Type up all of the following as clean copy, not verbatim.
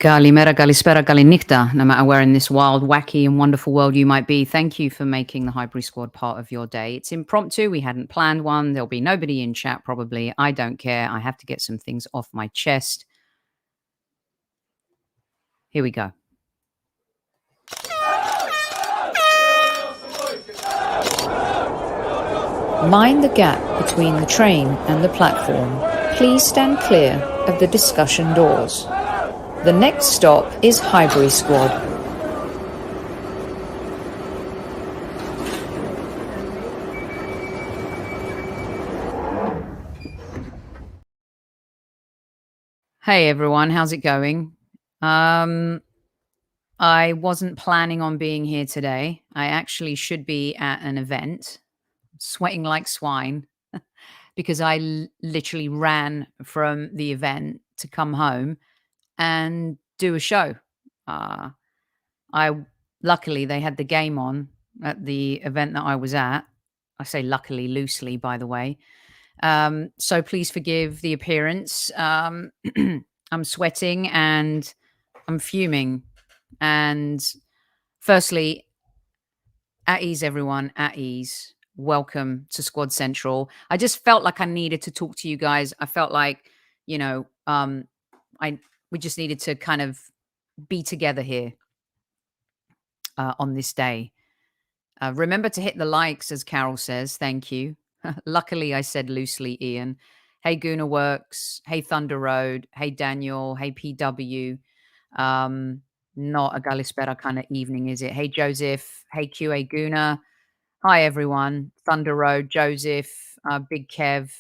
Kalimera, kalispera, kalinikta, no matter where in this wild, wacky, and wonderful world you might be. Thank you for making the Highbury Squad part of your day. It's impromptu. We hadn't planned one. There'll be nobody in chat, probably. I don't care. I have to get some things off my chest. Here we go. Mind the gap between the train and the platform. Please stand clear of the discussion doors. The next stop is Highbury Squad. Hey everyone, how's it going? I wasn't planning on being here today. I actually should be at an event, sweating like swine, because I literally ran from the event to come home and do a show. I luckily they had the game on at the event that I was at. I say luckily loosely, by the way. So please forgive the appearance. I'm sweating and I'm fuming. And firstly, at ease, everyone, at ease. Welcome to Squad Central. I just felt like I needed to talk to you guys. I felt like, you know, we just needed to kind of be together here on this day. Remember to hit the likes, as Carol says. Thank you. Luckily, I said loosely, Ian. Hey, Guna Works. Hey, Thunder Road. Hey, Daniel. Hey, PW. Not a Galispera kind of evening, is it? Hey, Joseph. Hey, QA Guna. Hi, everyone. Thunder Road, Joseph, Big Kev.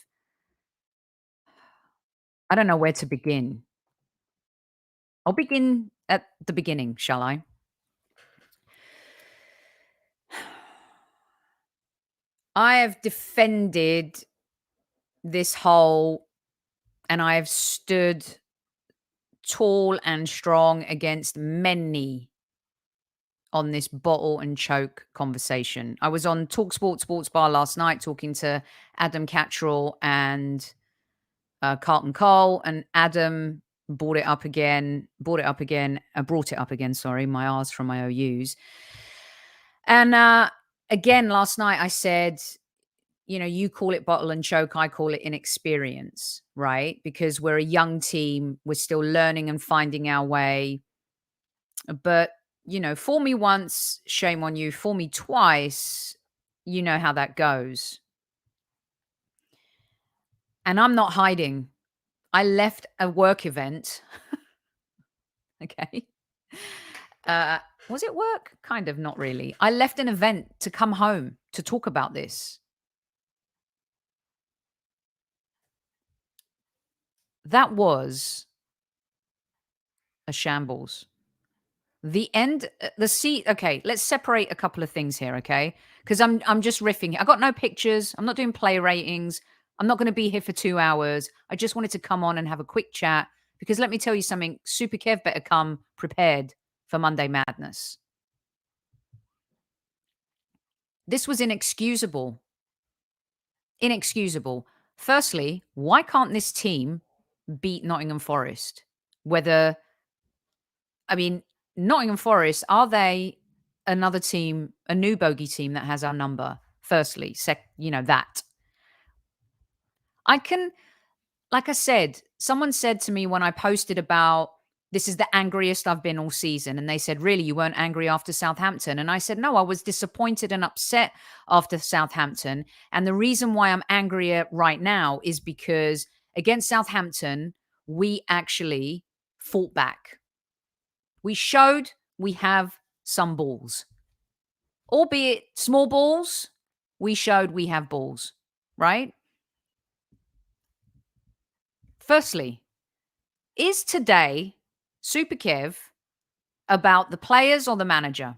I don't know where to begin. I'll begin at the beginning, shall I? I have defended this whole, and I have stood tall and strong against many on this bottle and choke conversation. I was on TalkSport Sports Bar last night talking to Adam Cattrall and Carlton Cole, and Adam brought it up again, sorry, my R's from my OUs. And again, last night I said, you know, you call it bottle and choke, I call it inexperience, right? Because we're a young team, we're still learning and finding our way. But, you know, fool me once, shame on you. Fool me twice, you know how that goes. And I'm not hiding. I left a work event. Okay. Was it work? Kind of, not really. I left an event to come home to talk about this. That was a shambles. The end, the seat. Okay, let's separate a couple of things here, okay? Because I'm just riffing. I got no pictures. I'm not doing play ratings. I'm not going to be here for 2 hours. I just wanted to come on and have a quick chat because let me tell you something. Super Kev better come prepared for Monday Madness. This was inexcusable. Inexcusable. Firstly, why can't this team beat Nottingham Forest? Nottingham Forest, are they another team, a new bogey team that has our number? Firstly, that. Like I said, someone said to me when I posted about this is the angriest I've been all season. And they said, really, you weren't angry after Southampton? And I said, no, I was disappointed and upset after Southampton. And the reason why I'm angrier right now is because against Southampton, we actually fought back. We showed we have some balls, albeit small balls. We showed we have balls, right? Firstly, is today Super Kev about the players or the manager?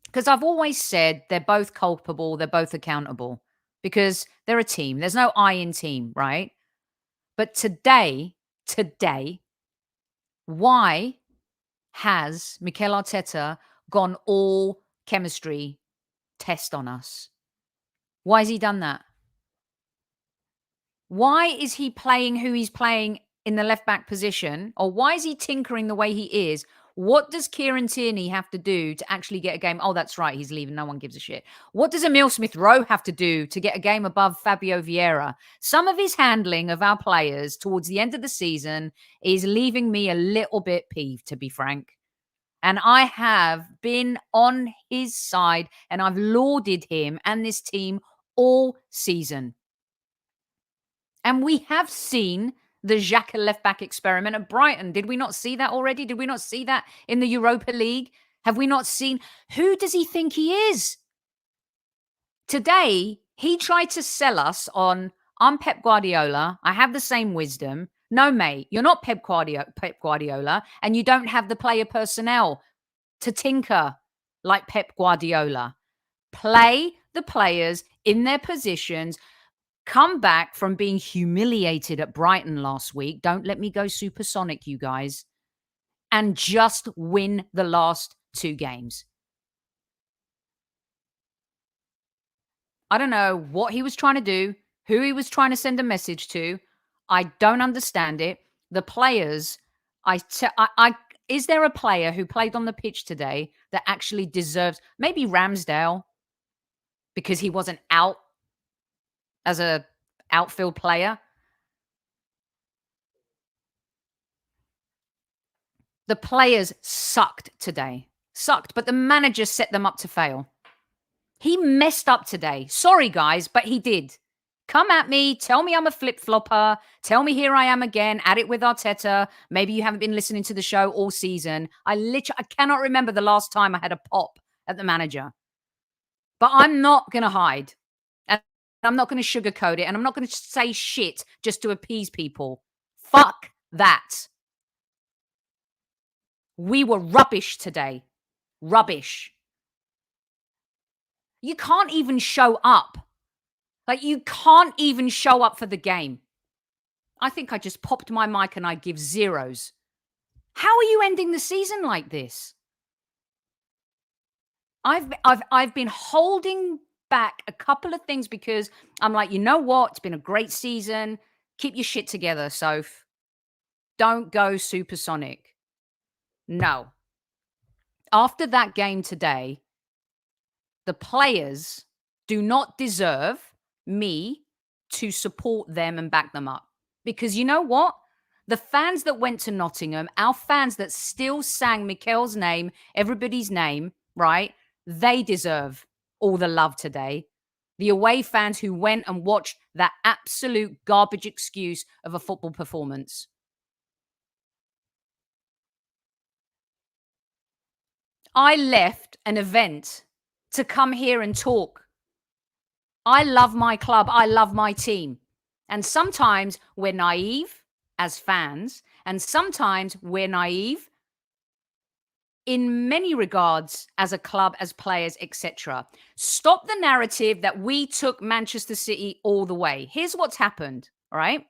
Because I've always said they're both culpable, they're both accountable because they're a team. There's no I in team, right? But today, why has Mikel Arteta gone all chemistry test on us? Why has he done that? Why is he playing who he's playing in the left back position, or why is he tinkering the way he is? What does Kieran Tierney have to do to actually get a game? Oh, that's right. He's leaving. No one gives a shit. What does Emile Smith-Rowe have to do to get a game above Fabio Vieira? Some of his handling of our players towards the end of the season is leaving me a little bit peeved, to be frank. And I have been on his side and I've lauded him and this team all season. And we have seen the Xhaka left back experiment at Brighton. Did we not see that already? Did we not see that in the Europa League? Have we not seen? Who does he think he is? Today, he tried to sell us on, I'm Pep Guardiola. I have the same wisdom. No, mate, you're not Pep Guardiola, and you don't have the player personnel to tinker like Pep Guardiola. Play the players in their positions. Come back from being humiliated at Brighton last week. Don't let me go supersonic, you guys. And just win the last 2 games. I don't know what he was trying to do, who he was trying to send a message to. I don't understand it. The players, is there a player who played on the pitch today that actually deserves, maybe Ramsdale, because he wasn't out as a outfield player? The players sucked today. Sucked, but the manager set them up to fail. He messed up today. Sorry, guys, but he did. Come at me. Tell me I'm a flip-flopper. Tell me here I am again, at it with Arteta. Maybe you haven't been listening to the show all season. I cannot remember the last time I had a pop at the manager. But I'm not going to hide. And I'm not going to sugarcoat it. And I'm not going to say shit just to appease people. Fuck that. We were rubbish today. Rubbish. You can't even show up. Like, you can't even show up for the game. I think I just popped my mic and I give zeros. How are you ending the season like this? I've been holding back a couple of things because I'm like, you know what? It's been a great season. Keep your shit together, Soph. Don't go supersonic. No. After that game today, the players do not deserve me to support them and back them up. Because you know what? The fans that went to Nottingham, our fans that still sang Mikel's name, everybody's name, right? They deserve all the love today. The away fans who went and watched that absolute garbage excuse of a football performance. I left an event to come here and talk. I love my club. I love my team. And sometimes we're naive as fans, and sometimes we're naive in many regards as a club, as players, etc. Stop the narrative that we took Manchester City all the way. Here's what's happened, all right?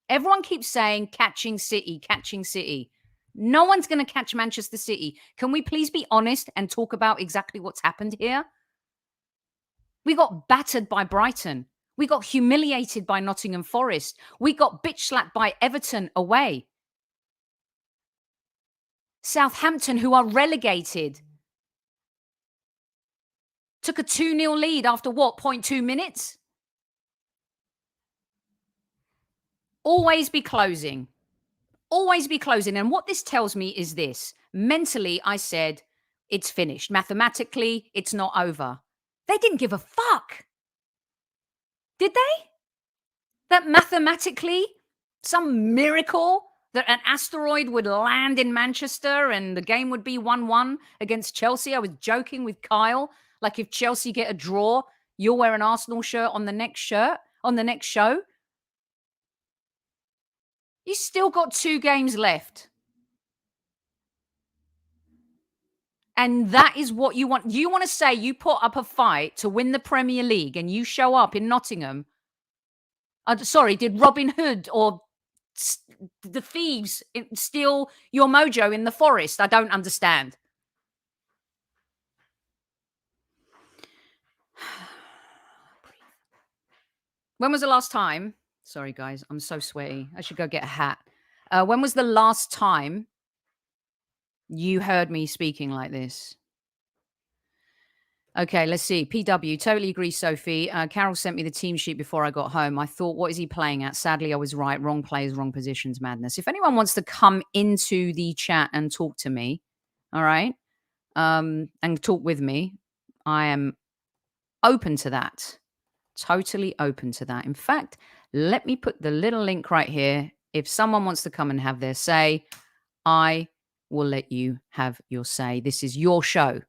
Everyone keeps saying catching City, catching City. No one's going to catch Manchester City. Can we please be honest and talk about exactly what's happened here? We got battered by Brighton. We got humiliated by Nottingham Forest. We got bitch slapped by Everton away. Southampton, who are relegated, took a 2-0 lead after what, 0.2 minutes? Always be closing. Always be closing. And what this tells me is this. Mentally, I said, it's finished. Mathematically, it's not over. They didn't give a fuck. Did they? That mathematically, some miracle that an asteroid would land in Manchester and the game would be 1-1 against Chelsea. I was joking with Kyle. Like, if Chelsea get a draw, you'll wear an Arsenal shirt on the next show. You still got 2 games left. And that is what you want. You want to say you put up a fight to win the Premier League and you show up in Nottingham. Sorry, did Robin Hood or the thieves steal your mojo in the forest? I don't understand. When was the last time Sorry, guys. I'm so sweaty. I should go get a hat. When was the last time you heard me speaking like this? Okay, let's see. PW, totally agree, Sophie. Carol sent me the team sheet before I got home. I thought, what is he playing at? Sadly, I was right. Wrong players, wrong positions, madness. If anyone wants to come into the chat and talk to me, all right, and talk with me, I am open to that. Totally open to that. In fact, let me put the little link right here. If someone wants to come and have their say, I will let you have your say. This is your show.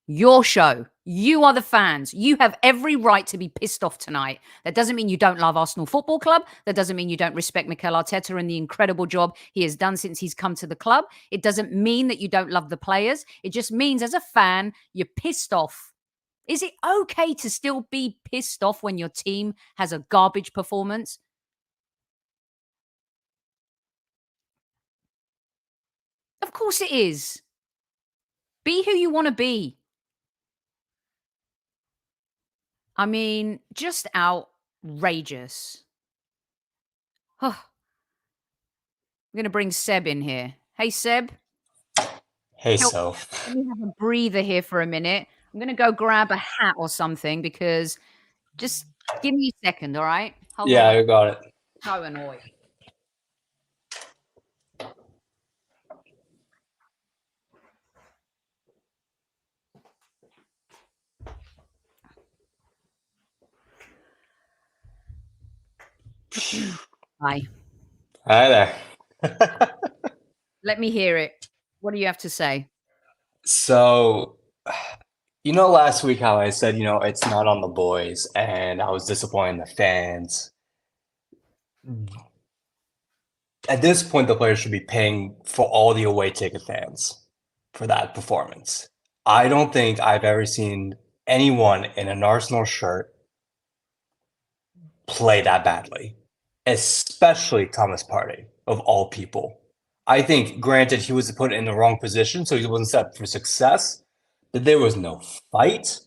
Your show. You are the fans. You have every right to be pissed off tonight. That doesn't mean you don't love Arsenal Football Club. That doesn't mean you don't respect Mikel Arteta and the incredible job he has done since he's come to the club. It doesn't mean that you don't love the players. It just means as a fan, you're pissed off. Is it okay to still be pissed off when your team has a garbage performance? Of course it is. Be who you want to be. I mean, just outrageous. I'm going to bring Seb in here. Hey, Seb. Hey, Help. Soph. Let me have a breather here for a minute. I'm going to go grab a hat or something because just give me a second, all right? Hold Yeah, on. you got it. So annoying. Hi. Hi there. Let me hear it. What do you have to say? So, last week how I said, it's not on the boys, and I was disappointed in the fans. At this point, the players should be paying for all the away ticket fans for that performance. I don't think I've ever seen anyone in an Arsenal shirt play that badly, especially Thomas Partey, of all people. I think, granted, he was put in the wrong position, so he wasn't set up for success, but there was no fight.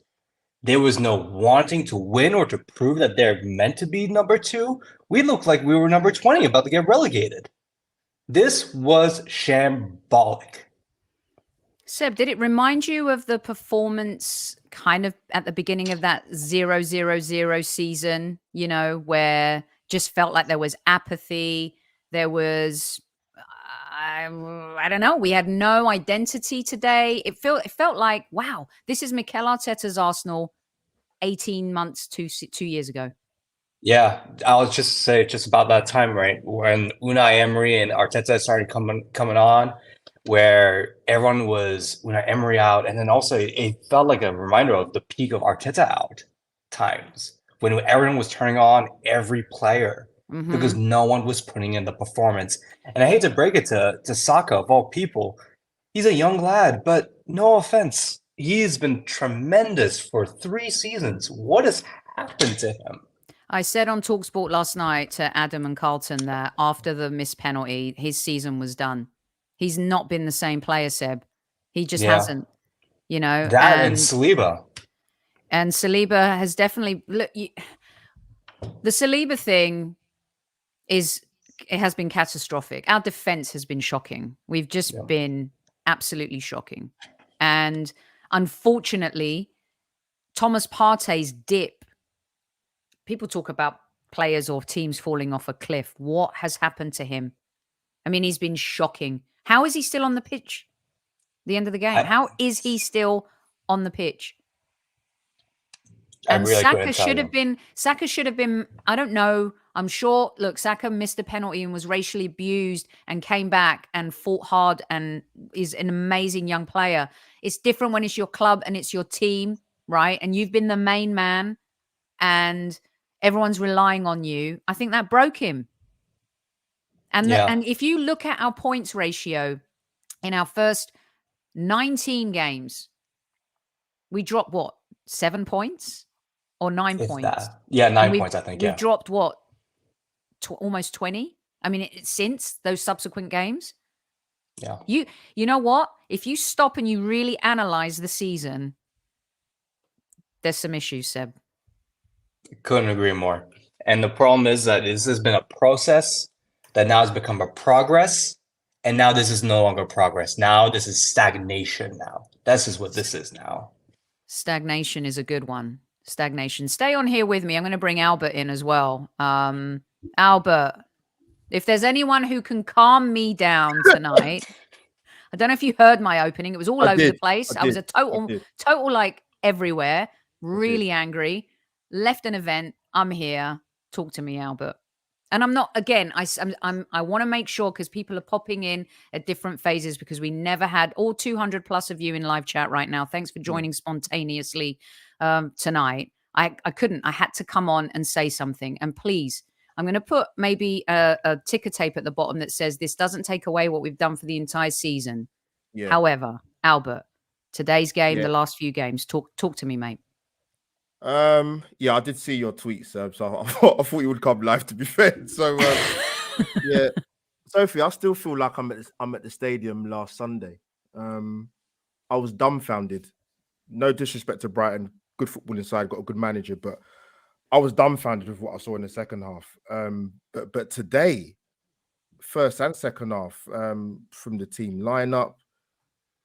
There was no wanting to win or to prove that they're meant to be number 2. We looked like we were number 20 about to get relegated. This was shambolic. Seb, did it remind you of the performance kind of at the beginning of that 0-0-0 season, where just felt like there was apathy, there was I don't know, we had no identity today. It felt like, wow, this is Mikel Arteta's Arsenal 18 months, 2 years ago. Yeah, I'll just say just about that time, right, when Unai Emery and Arteta started coming on, where everyone was Unai Emery out, and then also it felt like a reminder of the peak of Arteta out times, when everyone was turning on every player because no one was putting in the performance. And I hate to break it to Saka, of all people, he's a young lad, but no offense, he's been tremendous for 3 seasons. What has happened to him? I said on TalkSport last night to Adam and Carlton that after the missed penalty, his season was done. He's not been the same player, Seb. He just hasn't, That and Saliba. And Saliba has definitely... Look, the Saliba thing it has been catastrophic. Our defense has been shocking. We've just been absolutely shocking. And unfortunately, Thomas Partey's dip, people talk about players or teams falling off a cliff. What has happened to him? I mean, he's been shocking. How is he still on the pitch at the end of the game? How is he still on the pitch? And really Saka should have been, I don't know. I'm sure, look, Saka missed a penalty and was racially abused and came back and fought hard and is an amazing young player. It's different when it's your club and it's your team, right? And you've been the main man and everyone's relying on you. I think that broke him. And and if you look at our points ratio in our first 19 games, we dropped what? 7 points or 9 points? Yeah, 9 points, I think. We've dropped what? Almost 20? I mean, since those subsequent games? Yeah. You know what? If you stop and you really analyze the season, there's some issues, Seb. Couldn't agree more. And the problem is that this has been a process that now has become a progress. And now this is no longer progress. Now this is stagnation now. This is what this is now. Stagnation is a good one. Stagnation. Stay on here with me. I'm going to bring Albert in as well. Albert, if there's anyone who can calm me down tonight, I don't know if you heard my opening. It was all over the place. I was a total like everywhere, really angry, left an event. I'm here. Talk to me, Albert. And I'm not, again, I want to make sure, because people are popping in at different phases, because we never had all 200 plus of you in live chat right now. Thanks for joining spontaneously tonight. I couldn't. I had to come on and say something. And please, I'm going to put maybe a ticker tape at the bottom that says this doesn't take away what we've done for the entire season. Yeah. However, Albert, today's game, the last few games, talk to me, mate. Yeah, I did see your tweet, Seb, so I thought you would come live, to be fair. So yeah, Sophie, I still feel like I'm at the stadium last Sunday. I was dumbfounded. No disrespect to Brighton, good football inside, got a good manager, but I was dumbfounded with what I saw in the second half. But today, first and second half, from the team lineup,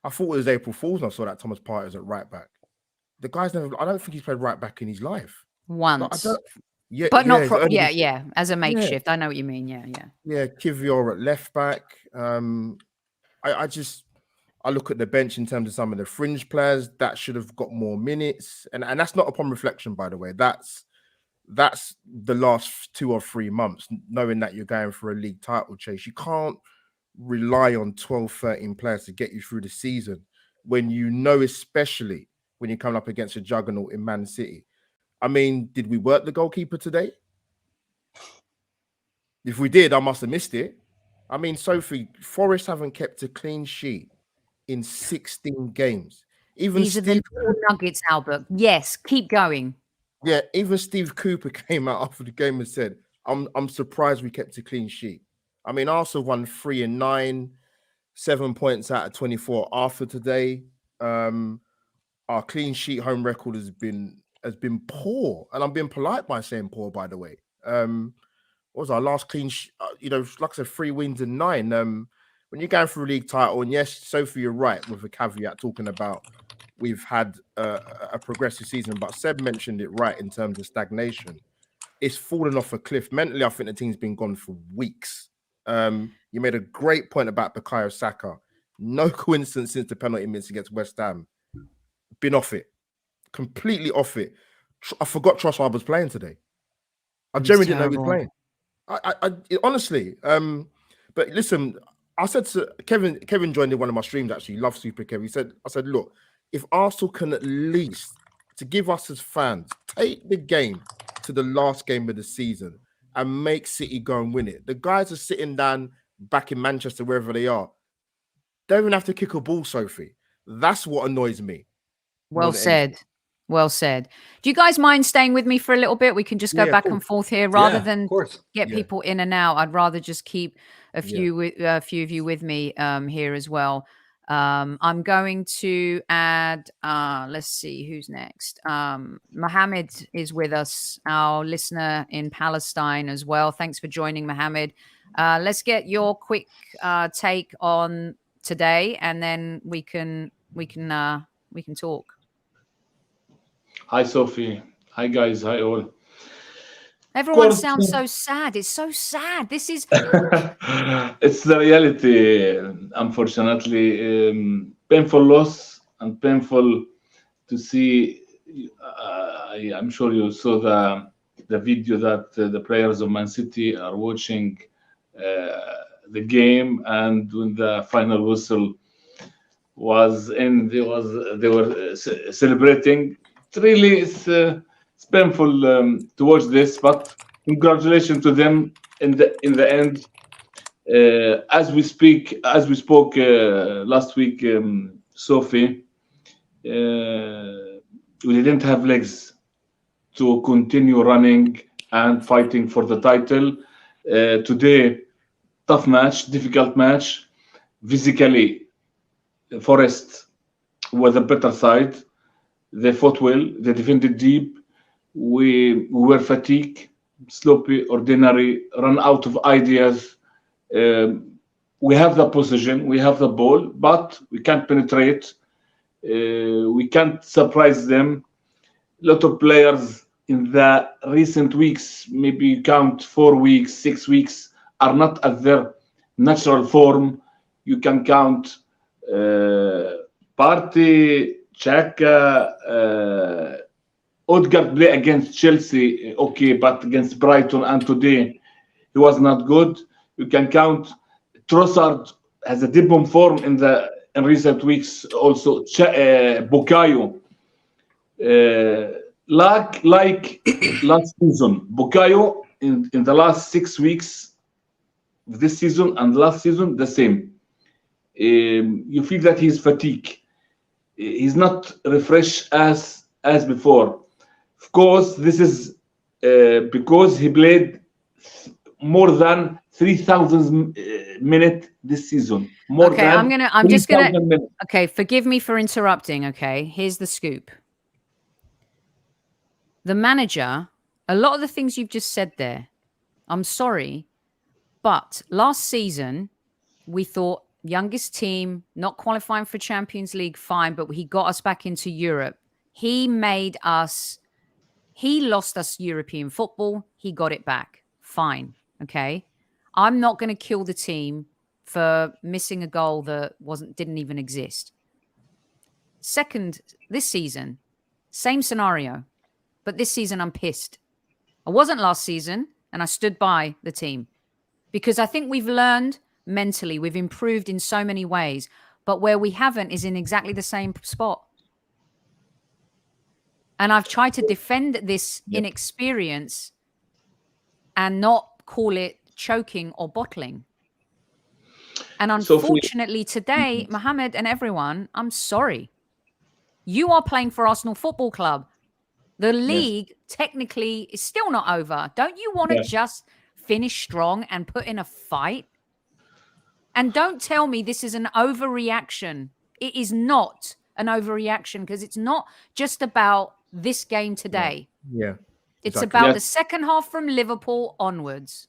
I thought it was April Fool's when I saw that Thomas Partey was at right back. The guy's never, I don't think he's played right back in his life. Once. Like, but not as a makeshift. I know what you mean. Yeah. Kivior at left back. I look at the bench in terms of some of the fringe players that should have got more minutes. And that's not upon reflection, by the way. That's the last 2 or 3 months, knowing that you're going for a league title chase. You can't rely on 12, 13 players to get you through the season when you know, especially when you're coming up against a juggernaut in Man City. I mean, did we work the goalkeeper today? If we did, I must have missed it. I mean, Sophie, Forest haven't kept a clean sheet in 16 games. These are the nuggets, Albert. Yes, keep going. Yeah, even Steve Cooper came out after the game and said, I'm surprised we kept a clean sheet. I mean, Arsenal won 3-9, 7 points out of 24 after today. Our clean sheet home record has been poor, and I'm being polite by saying poor, by the way. What was our last clean sheet? Like I said, 3 wins and 9. When you're going for a league title, and yes, Sophie, you're right with a caveat talking about we've had a progressive season, but Seb mentioned it right in terms of stagnation. It's fallen off a cliff. Mentally, I think the team's been gone for weeks. You made a great point about Bukayo Saka. No coincidence since the penalty miss against West Ham. Been off it, completely off it. I forgot Trossard was playing today. I genuinely didn't know he was playing. I honestly, but listen, I said to Kevin joined in one of my streams, actually, love Super Kev. I said, look, if Arsenal can at least, to give us as fans, take the game to the last game of the season and make City go and win it. The guys are sitting down back in Manchester, wherever they are. They don't even have to kick a ball, Sophie. That's what annoys me. Well said. Well said. Do you guys mind staying with me for a little bit? We can just go back and forth here rather than get people in and out. I'd rather just keep a few of you with me here as well. I'm going to add, let's see who's next. Mohammed is with us, our listener in Palestine as well. Thanks for joining, Mohammed. Let's get your quick take on today, and then we can talk. Hi, Sophie. Hi, guys. Hi, all. Everyone sounds so sad. It's so sad. This is... It's the reality, unfortunately. Painful loss and painful to see. I'm sure you saw the video that the players of Man City are watching the game, and when the final whistle was in, they were celebrating. Really, it's painful to watch this, but congratulations to them in the end. As we spoke last week, Sophie, we didn't have legs to continue running and fighting for the title. Today, tough match, difficult match. Physically, Forest was a better side. They fought well. They defended deep. We were fatigued. sloppy, ordinary, run out of ideas. We have the position, we have the ball, but we can't penetrate. We can't surprise them. A lot of players in the recent weeks, maybe count 4 weeks, 6 weeks, are not at their natural form. You can count Partey, Xhaka, Odegaard play against Chelsea, okay, but against Brighton and today he was not good. You can count Trossard has a dip in form in recent weeks. Also, Bukayo, like last season, Bukayo in the last 6 weeks of this season and last season the same. You feel that he's fatigued. He's not refreshed as before. Of course, this is because he played more than 3,000 minutes this season. Okay, forgive me for interrupting. Okay, here's the scoop. The manager, a lot of the things you've just said there, I'm sorry, but last season we thought youngest team, not qualifying for Champions League, fine, but he got us back into Europe. He lost us European football. He got it back. Fine. Okay. I'm not going to kill the team for missing a goal that didn't even exist. Second, this season, same scenario, but this season I'm pissed. I wasn't last season, and I stood by the team because I think we've learned mentally, we've improved in so many ways, but where we haven't is in exactly the same spot. And I've tried to defend this inexperience and not call it choking or bottling. And unfortunately today, Mohammed and everyone, I'm sorry. You are playing for Arsenal Football Club. The league technically is still not over. Don't you want to just finish strong and put in a fight? And don't tell me this is an overreaction. It is not an overreaction because it's not just about this game today. It's about the second half from Liverpool onwards.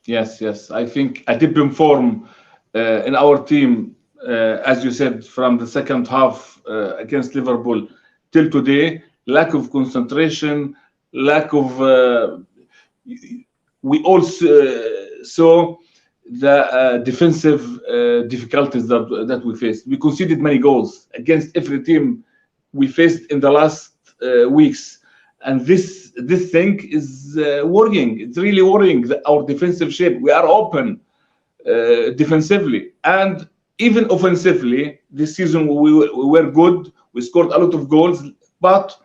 Yes. I think a dip in form in our team, as you said, from the second half against Liverpool till today, lack of concentration, lack of... we also saw the defensive difficulties that we faced. We conceded many goals against every team we faced in the last weeks, and this thing is worrying. It's really worrying, our defensive shape. We are open defensively and even offensively. This season we were good. We scored a lot of goals, but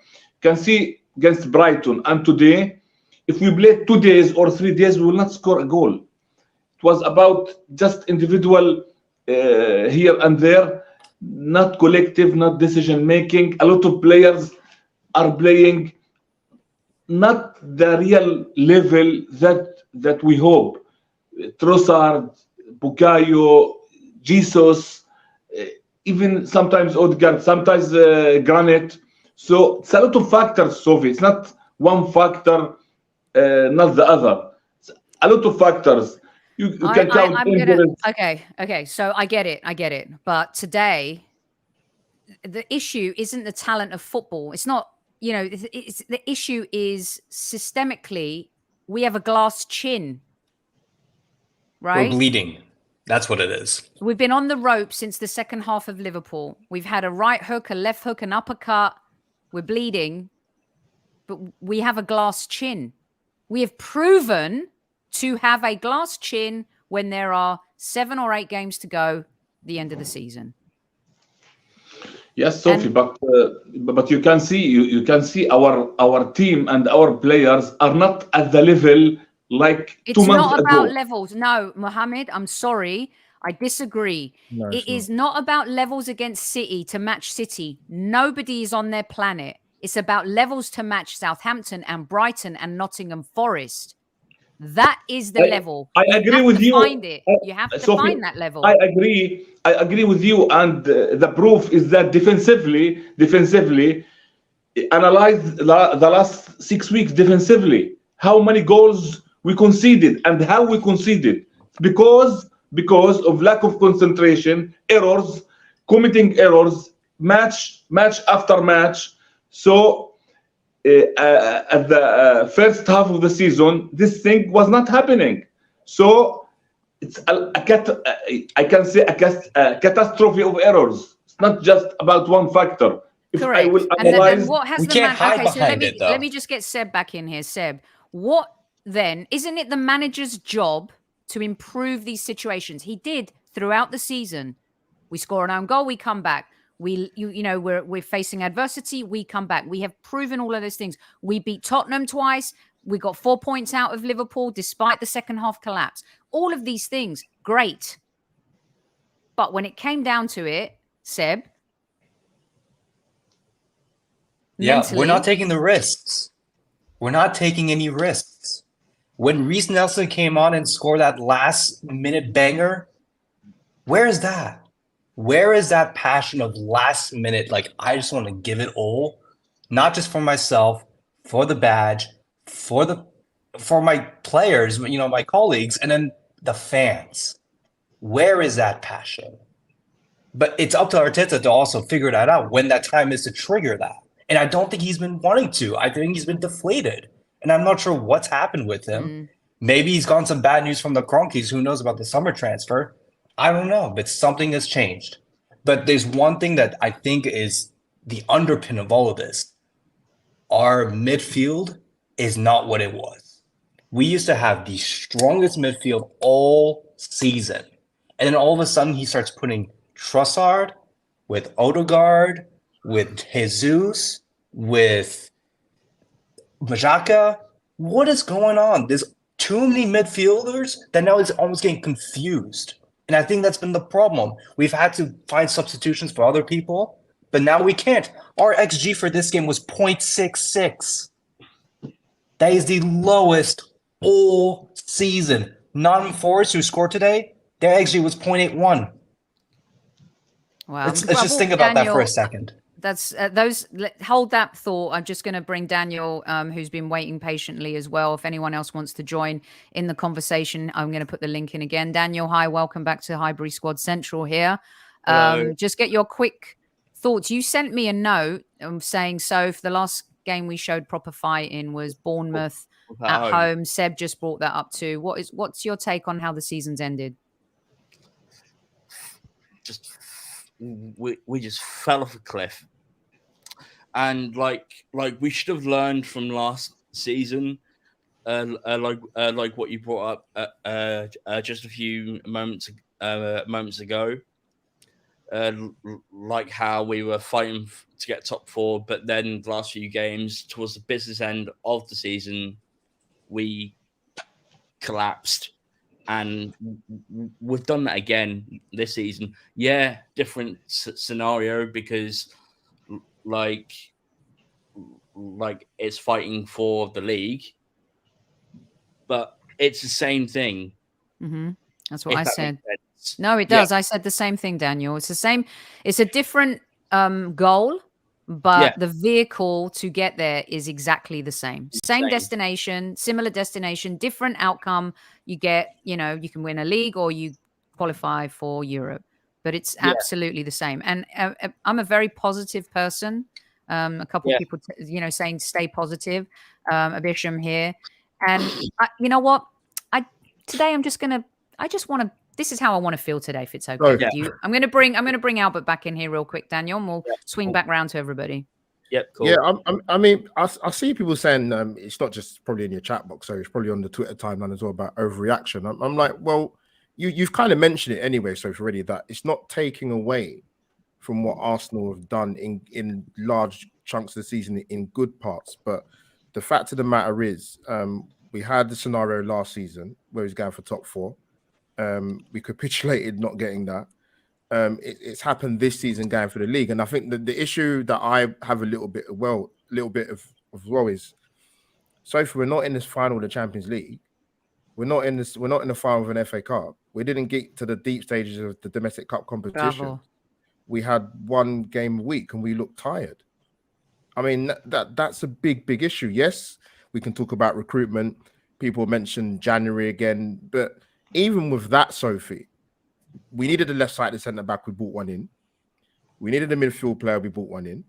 can see against Brighton and today, if we play 2 days or 3 days, we will not score a goal. It was about just individual here and there, not collective, not decision making. A lot of players are playing not the real level that we hope. Trossard, Bukayo, Jesus, even sometimes Odegaard, sometimes Granit. So it's a lot of factors, Sophie. It's not one factor, not the other. It's a lot of factors. You can count. Okay. So I get it. But today, the issue isn't the talent of football. It's not, it's the issue is systemically, we have a glass chin, right? We're bleeding. That's what it is. We've been on the rope since the second half of Liverpool. We've had a right hook, a left hook, an uppercut. We're bleeding, but we have a glass chin. We have proven to have a glass chin when there are 7 or 8 games to go, the end of the season. Yes, Sophie, but you can see our team and our players are not at the level like 2 months ago. It's not about levels. No, Mohammed, I'm sorry. I disagree. No, it is not about levels against City to match City. Nobody is on their planet. It's about levels to match Southampton and Brighton and Nottingham Forest. That is the level. I agree with you. Find it. You have to find that level. I agree with you. And the proof is that defensively, analyze the last 6 weeks defensively. how many goals we conceded and how we conceded because of lack of concentration, errors, committing errors, match after match. So at the first half of the season, this thing was not happening. So it's I can say a catastrophe of errors. It's not just about one factor. If I Correct. will And analyze, what has we the can't man? hide Okay, so let behind me it, though. let me just get Seb back in here. Seb, what then? Isn't it the manager's job to improve these situations? He did throughout the season. We score an own goal, we come back. We're facing adversity, we come back. We have proven all of those things. We beat Tottenham twice. We got 4 points out of Liverpool despite the second half collapse. All of these things, great. But when it came down to it, Seb, Yeah, mentally, we're not taking the risks. We're not taking any risks. When Reece Nelson came on and scored that last minute banger, where is that? Where is that passion of last minute? Like, I just want to give it all, not just for myself, for the badge, for my players, my colleagues, and then the fans. Where is that passion? But it's up to Arteta to also figure that out when that time is to trigger that. And I don't think he's been wanting to. I think he's been deflated. And I'm not sure what's happened with him. Maybe he's gotten some bad news from the Cronkies. Who knows about the summer transfer? I don't know, but something has changed. But there's one thing that I think is the underpin of all of this. Our midfield is not what it was. We used to have the strongest midfield all season. And then all of a sudden he starts putting Trossard with Odegaard, with Jesus, with Majaka. What is going on? There's too many midfielders that now is almost getting confused. And I think that's been the problem. We've had to find substitutions for other people, but now we can't. Our XG for this game was 0.66. That is the lowest all season. Nottingham Forest, who scored today, their XG was 0.81. Wow. Let's just think about that for a second. That's hold that thought. I'm just going to bring Daniel, who's been waiting patiently as well. If anyone else wants to join in the conversation, I'm going to put the link in again. Daniel, hi, welcome back to Highbury Squad Central here. Just get your quick thoughts. You sent me a note saying, so for the last game we showed proper fighting was Bournemouth at home. Seb just brought that up too. What's your take on how the season's ended? We just fell off a cliff, and like we should have learned from last season, like what you brought up just a few moments ago, like how we were fighting to get top four, but then the last few games towards the business end of the season, we collapsed. And we've done that again this season. Yeah, different scenario because, like it's fighting for the league, but it's the same thing. Mm-hmm. That's what I said. No, it does. Yeah. I said the same thing, Daniel. It's the same. It's a different goal, but the vehicle to get there is exactly the same. Same destination, similar destination, different outcome. You get, you can win a league or you qualify for Europe, but it's absolutely the same. And I'm a very positive person. A couple of people, saying stay positive. Abisham here. And you know what? Today I'm just going to, this is how I want to feel today, if it's okay with you. I'm going to bring Albert back in here real quick, Daniel, and we'll swing back round to everybody. Yep, cool. Yeah, I mean, I see people saying it's not just probably in your chat box, so it's probably on the Twitter timeline as well about overreaction. I'm like, well, you've kind of mentioned it anyway, so it's already that it's not taking away from what Arsenal have done in large chunks of the season in good parts. But the fact of the matter is, we had the scenario last season where he's going for top four. We capitulated not getting that. It's happened this season going for the league, and I think that the issue that I have a little bit of woe is, so if we're not in this final of the Champions League, we're not in the final of an FA Cup. We didn't get to the deep stages of the domestic cup competition. Bravo. We had one game a week and we looked tired. I mean, that's a big issue. Yes, we can talk about recruitment. People mentioned January again, but even with that, Sophie, we needed a left-sided centre back. We brought one in. We needed a midfield player. We brought one in.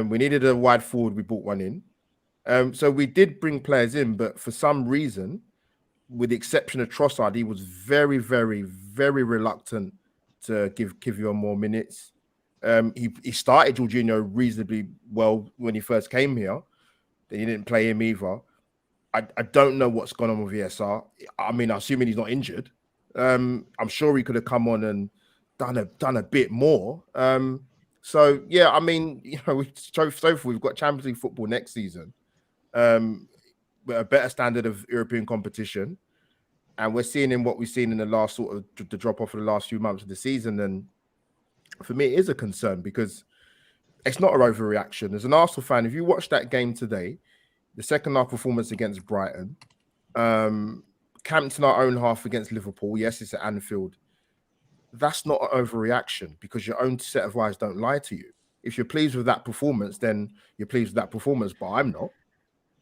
We needed a wide forward. We brought one in. So we did bring players in, but for some reason, with the exception of Trossard, he was very, very, very reluctant to give Kivior more minutes. He started Jorginho reasonably well when he first came here. Then he didn't play him either. I don't know what's gone on with ESR. I mean, assuming he's not injured, I'm sure he could have come on and done a bit more. So yeah, I mean, you know, so far we've got Champions League football next season, with a better standard of European competition, and we're seeing in what we've seen in the last sort of the drop off of the last few months of the season. And for me, it is a concern because it's not an overreaction. As an Arsenal fan, if you watch that game today, the second half performance against Brighton, camped in our own half against Liverpool. Yes, it's at Anfield. That's not an overreaction because your own set of eyes don't lie to you. If you're pleased with that performance, then you're pleased with that performance, but I'm not.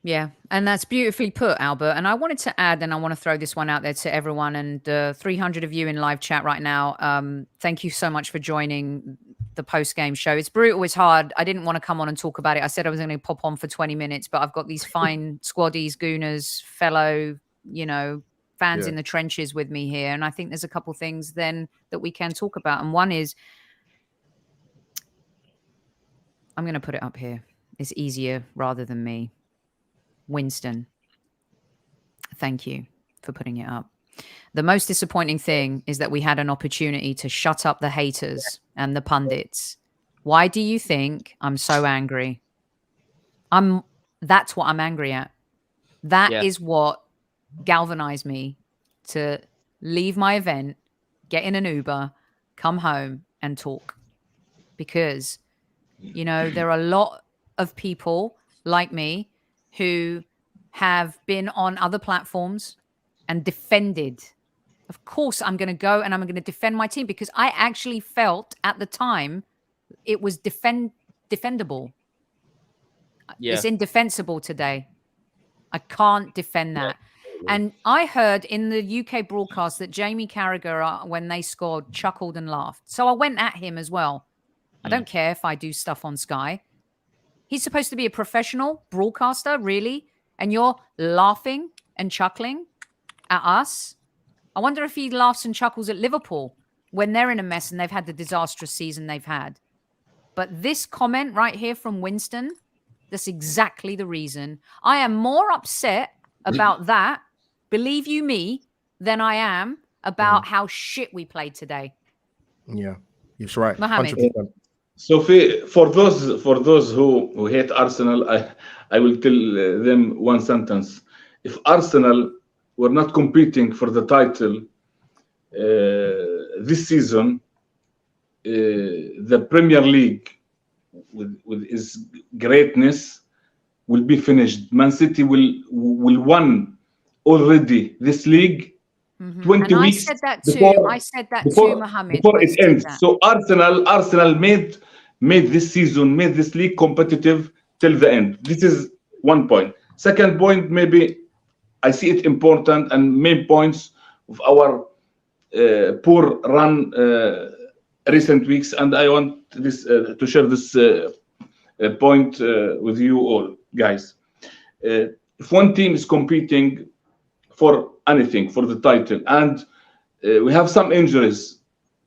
Yeah, and that's beautifully put, Albert. And I wanted to add, and I want to throw this one out there to everyone, and 300 of you in live chat right now. Thank you so much for joining the post-game show. It's brutal, it's hard. I didn't want to come on and talk about it. I said I was going to pop on for 20 minutes, but I've got these fine squaddies, gooners, fellow, you know, fans in the trenches with me here. And I think there's a couple things then that we can talk about. And one is, I'm going to put it up here. It's easier rather than me. Winston, thank you for putting it up. The most disappointing thing is that we had an opportunity to shut up the haters and the pundits. Why do you think I'm so angry? That's what I'm angry at. That is what galvanized me to leave my event, get in an Uber, come home and talk. Because, you know, there are a lot of people like me who have been on other platforms and defended. Of course, I'm going to go and I'm going to defend my team because I actually felt at the time it was defendable. Yeah. It's indefensible today. I can't defend that. Yeah. And I heard in the UK broadcast that Jamie Carragher, when they scored, chuckled and laughed. So I went at him as well. I don't care if I do stuff on Sky. He's supposed to be a professional broadcaster, really? And you're laughing and chuckling at us? I wonder if he laughs and chuckles at Liverpool when they're in a mess and they've had the disastrous season they've had. But this comment right here from Winston, that's exactly the reason. I am more upset about that, believe you me, than I am about how shit we played today. Yeah, you're right. Mohammed. 100%. Sophie, for those who hate Arsenal, I will tell them one sentence. If Arsenal were not competing for the title this season, the Premier League with its greatness will be finished. Man City will won already this league 20 weeks. I said that too, Mohammed. Before it ends. So Arsenal made this season, made this league competitive till the end. This is one point. Second point, maybe I see it important and main points of our poor run recent weeks, and I want this to share this point with you all, guys. If one team is competing for anything, for the title, and we have some injuries,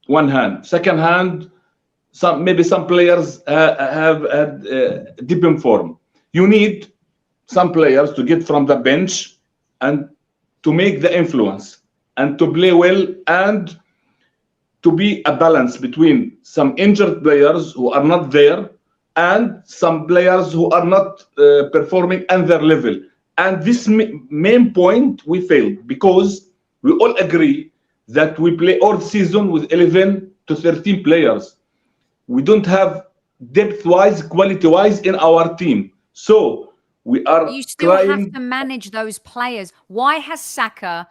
one hand. Second hand, maybe some players have had deep in form. You need some players to get from the bench and to make the influence and to play well and to be a balance between some injured players who are not there and some players who are not performing at their level. And this main point we failed because we all agree that we play all season with 11 to 13 players. We don't have depth-wise, quality-wise in our team. So we are You still have to manage those players. Why has Saka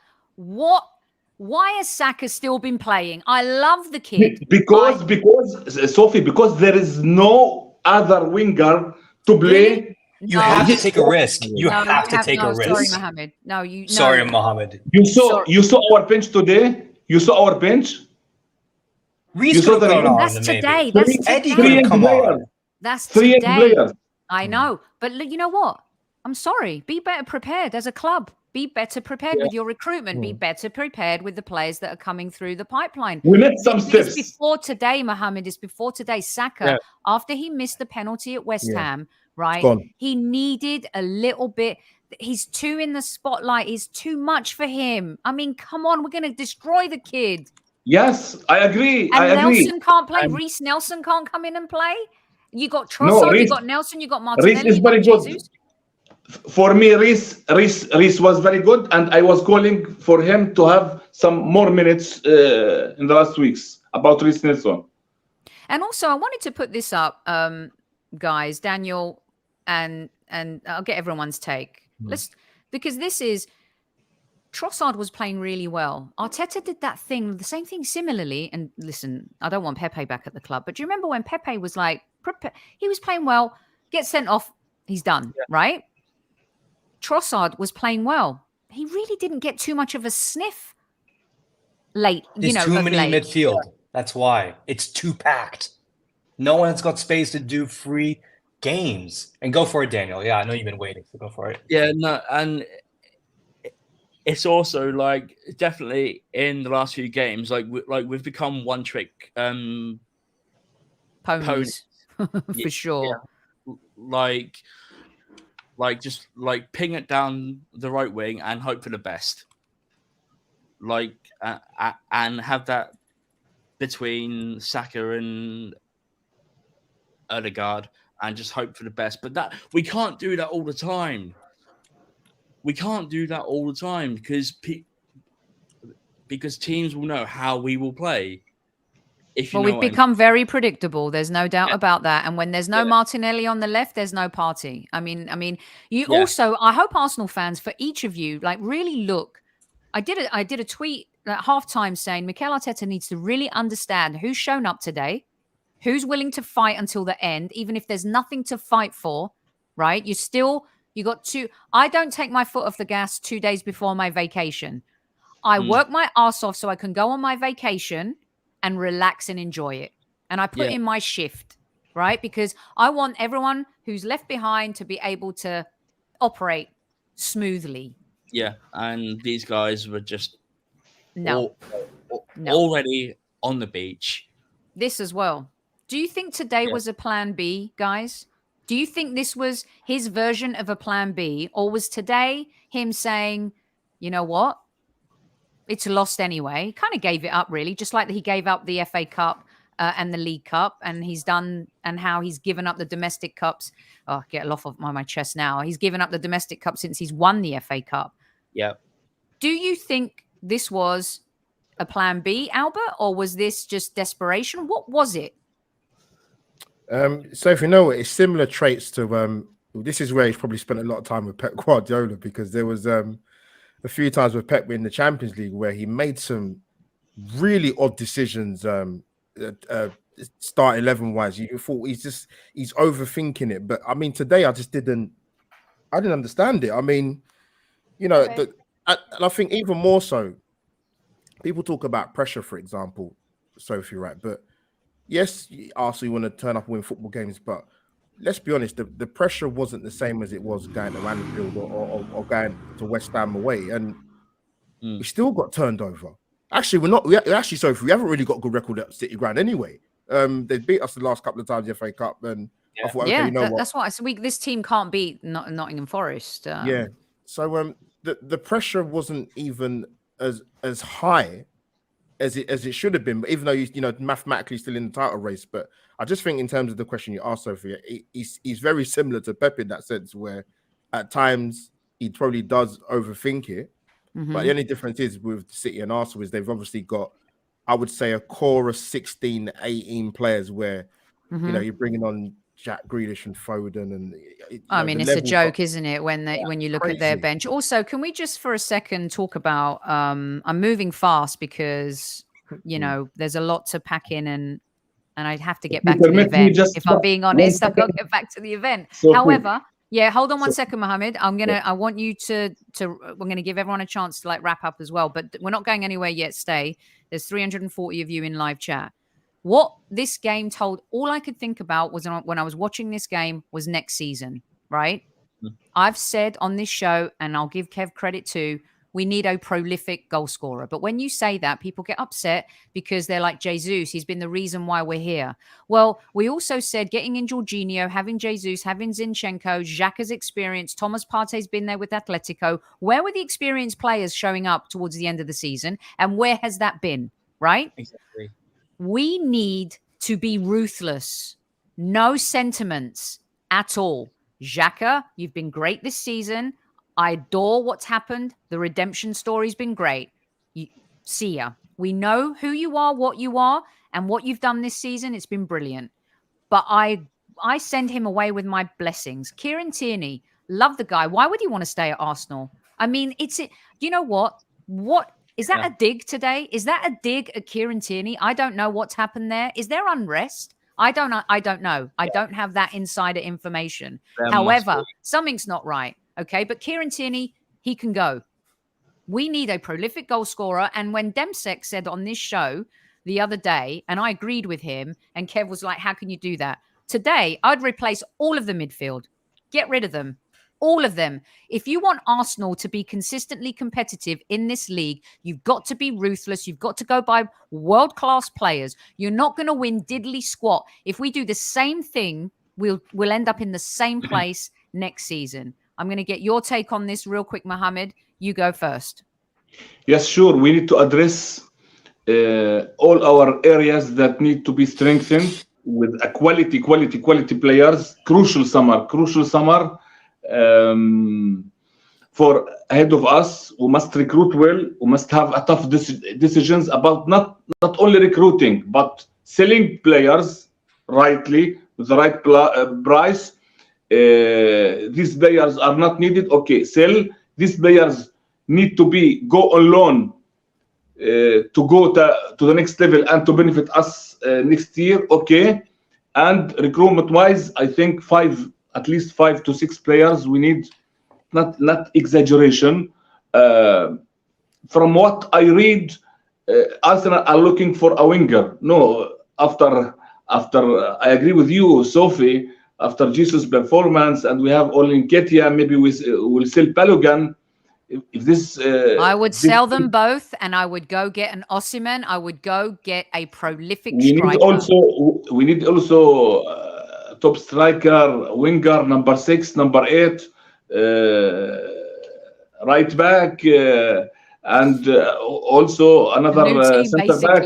still been playing? I love the kid. Because Sophie, because there is no other winger to play You have to take a risk. You No, have to take a Sorry, risk. Mohammed. No, you. Sorry, no. Mohammed. You saw our bench today. You saw our bench. Reese could have gone on. That's maybe. today. That's Eddie today. could have come on. That's Three young today. players. I know, but you know what? I'm sorry. Be better prepared as a club. Be better prepared with your recruitment. Be better prepared with the players that are coming through the pipeline. We made some steps. It's before today, Mohammed. It's before today. Saka, after he missed the penalty at West Ham, right? He needed a little bit. He's too in the spotlight. He's too much for him. I mean, come on. We're going to destroy the kid. Yes, I agree. And I agree. Nelson can't play. Reece Nelson can't come in and play. You got Trossard, you got Nelson, you got Martinelli. Reece is very good. For me, Reece was very good, and I was calling for him to have some more minutes in the last weeks about Reece Nelson. And also, I wanted to put this up, guys, Daniel, and I'll get everyone's take. Because this is Trossard was playing really well. Arteta did that thing, the same thing similarly. And listen, I don't want Pepe back at the club, but do you remember when Pepe was like, he was playing well, gets sent off, he's done, right? Trossard was playing well. He really didn't get too much of a sniff late. There's too many midfield. That's why. It's too packed. No one's got space to do free games. And go for it, Daniel. Yeah, I know you've been waiting, so go for it. Yeah, no, and it's also like definitely in the last few games, we've become one trick ponies. For sure. Yeah. Just ping it down the right wing and hope for the best. And have that between Saka and Odegaard and just hope for the best. But that we can't do that all the time. We can't do that all the time because teams will know how we will play. We've become very predictable. There's no doubt about that. And when there's no Martinelli on the left, there's no party. I mean, you also, I hope Arsenal fans, for each of you, really look. I did a tweet at halftime saying Mikel Arteta needs to really understand who's shown up today, who's willing to fight until the end, even if there's nothing to fight for, right? You got two. I don't take my foot off the gas 2 days before my vacation. I work my ass off so I can go on my vacation and relax and enjoy it. And I put in my shift, right? Because I want everyone who's left behind to be able to operate smoothly. Yeah, and these guys were just no. already on the beach. This as well. Do you think today was a plan B, guys? Do you think this was his version of a plan B? Or was today him saying, you know what? It's lost anyway. He kind of gave it up, really, just like he gave up the FA Cup and the League Cup, and how he's given up the domestic cups. Oh, get off of my chest now. He's given up the domestic cup since he's won the FA Cup. Yeah. Do you think this was a plan B, Albert, or was this just desperation? What was it? So if you know, it's similar traits to this is where he's probably spent a lot of time with Pep Guardiola, because there was a few times with Pep in the Champions League where he made some really odd decisions. Start 11 wise, you thought he's overthinking it. But I mean, today I didn't understand it. I mean, and I think even more so, people talk about pressure, for example, Sophie, right? But yes, Arsenal want to turn up and win football games, but let's be honest, the pressure wasn't the same as it was going to Anfield or going to West Ham away, and we still got turned over. Actually, Sophie, we haven't really got a good record at City Ground anyway. They beat us the last couple of times in the FA Cup, and I thought, okay, that's why. So this team can't beat Nottingham Forest. So the pressure wasn't even as high as it should have been, but even though mathematically still in the title race. But I just think in terms of the question you asked, Sophia, he's very similar to Pep in that sense, where at times he probably does overthink it. But the only difference is with City and Arsenal is they've obviously got, I would say, a core of 16, 18 players where you're bringing on Jack Grealish and Foden, and it's a joke, isn't it? When you look at their bench. Also, can we just for a second talk about? I'm moving fast because there's a lot to pack in, and I have to get back to the event. If I'm being honest, I've got to get back to the event. However, Yeah, hold on one second, Mohammed. I want you to we're gonna give everyone a chance to like wrap up as well, but we're not going anywhere yet. Stay. There's 340 of you in live chat. What this game told, all I could think about was when I was watching this game was next season, right? I've said on this show, and I'll give Kev credit too, we need a prolific goal scorer. But when you say that, people get upset because they're like, Jesus, he's been the reason why we're here. Well, we also said getting in Jorginho, having Jesus, having Zinchenko, Xhaka's experience, Thomas Partey's been there with Atletico. Where were the experienced players showing up towards the end of the season? And where has that been, right? Exactly. We need to be ruthless. No sentiments at all. Xhaka, you've been great this season. I adore what's happened. The redemption story's been great. See ya. We know who you are, what you are, and what you've done this season. It's been brilliant. But I send him away with my blessings. Kieran Tierney, love the guy. Why would he want to stay at Arsenal? I mean, you know what? What is that a dig today? Is that a dig at Kieran Tierney? I don't know what's happened there. Is there unrest? I don't know. I don't have that insider information. However, something's not right. Okay, but Kieran Tierney, he can go. We need a prolific goal scorer. And when Demsek said on this show the other day, and I agreed with him, and Kev was like, how can you do that? Today, I'd replace all of the midfield. Get rid of them. All of them. If you want Arsenal to be consistently competitive in this league, you've got to be ruthless. You've got to go by world-class players. You're not going to win diddly squat. If we do the same thing, we'll end up in the same place next season. I'm going to get your take on this real quick, Mohammed. You go first. Yes, sure. We need to address all our areas that need to be strengthened with a quality players. Crucial summer. For ahead of us, we must recruit well. We must have a tough decisions about not only recruiting, but selling players rightly with the right price. These players are not needed. Okay, sell. These players need to go on loan to go to the next level and to benefit us next year. Okay, and recruitment wise, I think at least 5 to 6 players we need. Not exaggeration. From what I read, Arsenal are looking for a winger. No, after I agree with you, Sophie. After Jesus' performance, and we have only Nketiah, maybe we'll sell Balogun. If this, I would sell them both, and I would go get an Osimhen. I would go get a prolific striker. We need also top striker, winger, number 6, number 8, right back, and also another center back.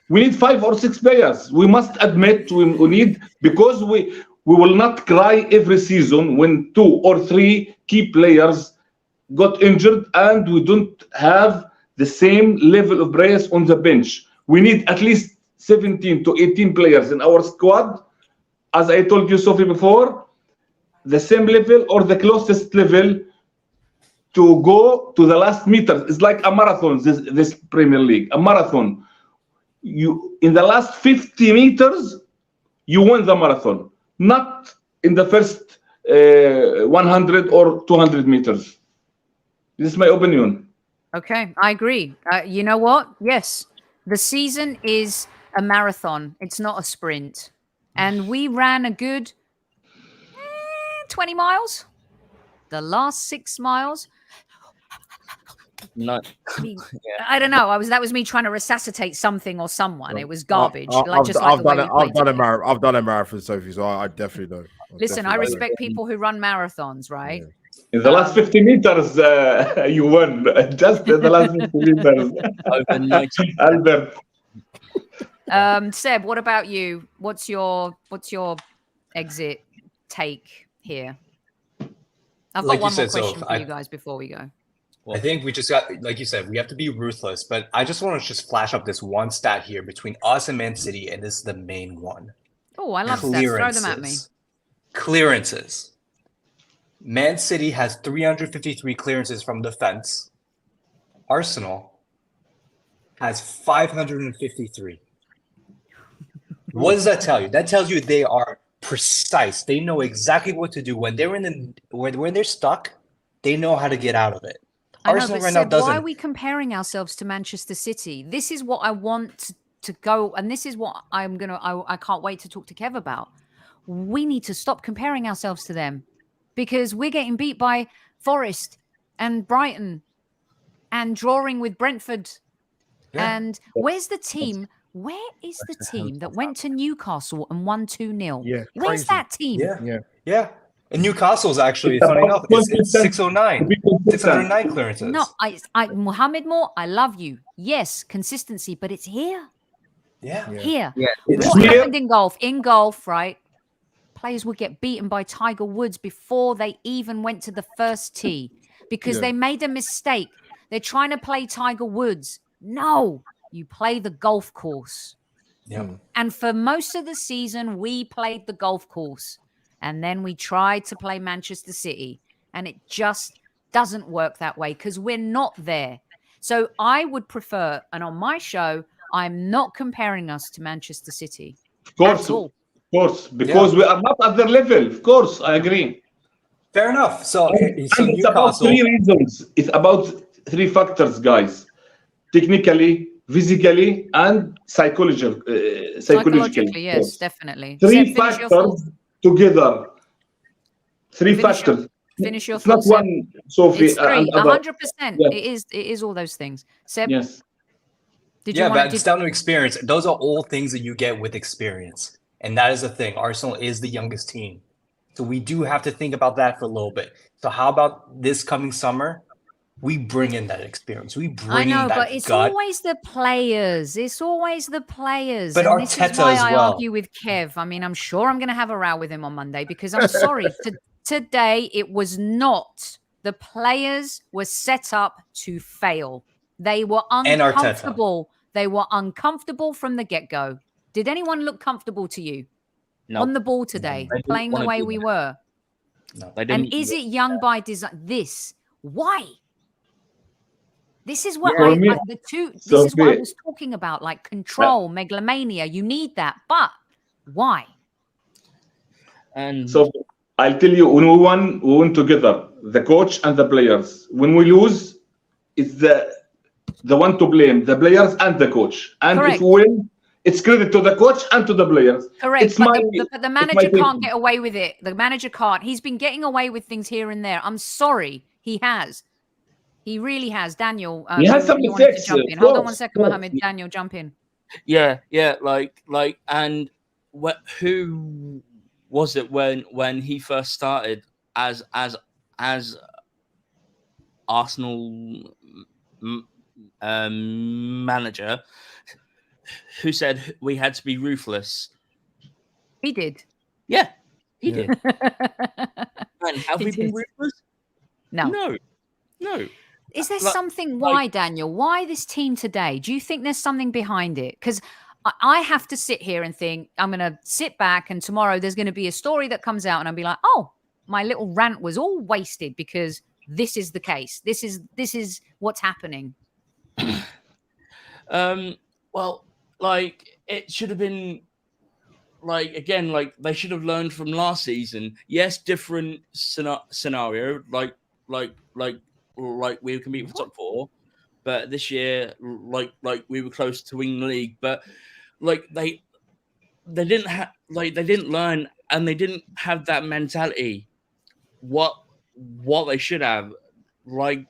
We need 5 or 6 players. We must admit we need, because we will not cry every season when 2 or 3 key players got injured and we don't have the same level of players on the bench. We need at least 17 to 18 players in our squad. As I told you, Sophie, before, the same level or the closest level to go to the last meter. It's like a marathon, this Premier League, a marathon. You in the last 50 meters, you win the marathon, not in the first 100 or 200 meters. This is my opinion. Okay, I agree. You know what? Yes, the season is a marathon. It's not a sprint. And we ran a good 20 miles. The last 6 miles. No, I don't know. That was me trying to resuscitate something or someone. It was garbage. I've done a marathon, Sophie, so I definitely know. Listen, I respect people who run marathons, right? Yeah. In the last 50 meters, you won. Just in the last 50 meters. Over 90. Albert. Seb, what about you? What's your exit take here? I've got one more question for you guys before we go. I think we just got, like you said, we have to be ruthless, but I just want to just flash up this one stat here between us and Man City, and this is the main one. Oh, I love stats. Throw them at me. Clearances. Man City has 353 clearances from defense. Arsenal has 553. What does that tell you? That tells you they are precise. They know exactly what to do when they're when they're stuck. They know how to get out of it. I know, Arsenal but right now Seb, why doesn't. are we comparing ourselves to Manchester City? This is what I want to go, and this is what I can't wait to talk to Kev about. We need to stop comparing ourselves to them because we're getting beat by Forest and Brighton and drawing with Brentford. Yeah. And where's the team? Where is the team that went to Newcastle and won 2-0? Yeah, Where's crazy. that team? Yeah. And Newcastle's actually, It's funny about enough, it's 100% 609. to be consistent. 609 clearances. No, Mohammed Moore, I love you. Yes, consistency, but it's here. Yeah. Here. It's What here. happened in golf? In golf, right? Players would get beaten by Tiger Woods before they even went to the first tee because they made a mistake. They're trying to play Tiger Woods. No, you play the golf course. Yeah. And for most of the season, we played the golf course. And then we tried to play Manchester City. And it just doesn't work that way because we're not there. So I would prefer, and on my show, I'm not comparing us to Manchester City. Of course, because we are not at their level. Of course, I agree. Fair enough. So It's about Newcastle. 3 reasons. It's about 3 factors, guys. Technically, physically, and psychologically. Psychologically, yes, definitely. 3 Seb, finish your factors thoughts. together. 3 Finish factors. Finish your It's not thoughts, Seb. one, Sophie. It's 3, and other. 100%. Yeah. It is all those things. Seb, Yes. did you Yeah, want but to... it's down to experience. Those are all things that you get with experience. And that is the thing. Arsenal is the youngest team. So we do have to think about that for a little bit. So how about this coming summer? We bring in that experience. We bring in that but it's gut. always the players. It's always the players. But and this is Arteta why as I well. argue with Kev. I mean, I'm sure I'm going to have a row with him on Monday because I'm sorry. Today, it was not. The players were set up to fail. They were And Arteta. uncomfortable. They were uncomfortable from the get-go. Did anyone look comfortable to you on the ball today, playing the way we were? No, They didn't. And is it young by design? Why? This is what Yeah. this is what I was talking about, like control, megalomania. You need that, but why? And So I'll tell you, when we won together, the coach and the players. When we lose, it's the one to blame, the players and the coach. And Correct. if we win, it's credit to the coach and to the players. Correct. It's But my, the manager it's my can't get away with it. The manager can't. He's been getting away with things here and there. I'm sorry. He has. He really has. Daniel, He has some you wanted to mistakes, jump of in. Hold on one course, second, of course. Mohammed. Daniel, jump in. yeah, like, and who was it when he first started as Arsenal manager? Who said we had to be ruthless? He did. Yeah, he did. And have He we been did. ruthless? No. No. Is there Like- something? Why, Daniel? Why this team today? Do you think there's something behind it? Because I have to sit here and think, I'm going to sit back and tomorrow there's going to be a story that comes out and I'll be like, oh, my little rant was all wasted because this is the case. This is what's happening. Well, like it should have been like, again, like they should have learned from last season. Yes, different scenario, like we can meet for top 4, but this year, like we were close to winning the league, but like they didn't have, like they didn't learn and they didn't have that mentality. What they should have, like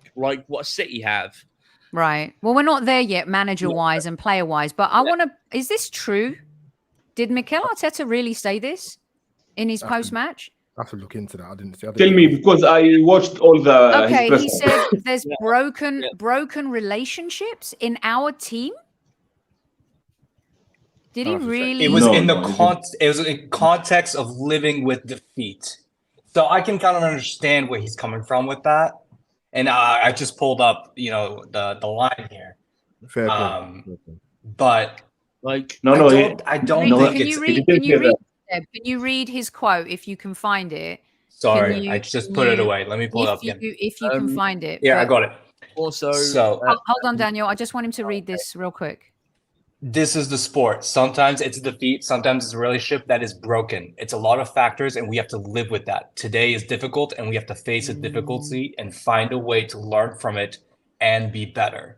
what City have. Right. Well, we're not there yet, manager-wise and player-wise, but I want to... Is this true? Did Mikel Arteta really say this in his post-match? I have to look into that. I didn't see. Tell me, because I watched all the. Okay, his he press said there's broken relationships in our team. Did he really? It was No, in the no, it was in context of living with defeat. So I can kind of understand where he's coming from with that. And I just pulled up, the line here. Fair play. But Like No, I don't No, think it's. Can you read his quote if you can find it? Sorry, you- I just can put it you- away. Let me pull it up again. If you can find it. Yeah, I But- got it. also, So Hold on, Daniel. I just want him to read this real quick. this is the sport. Sometimes it's a defeat. Sometimes it's a relationship that is broken. It's a lot of factors, and we have to live with that. Today is difficult, and we have to face the difficulty and find a way to learn from it and be better.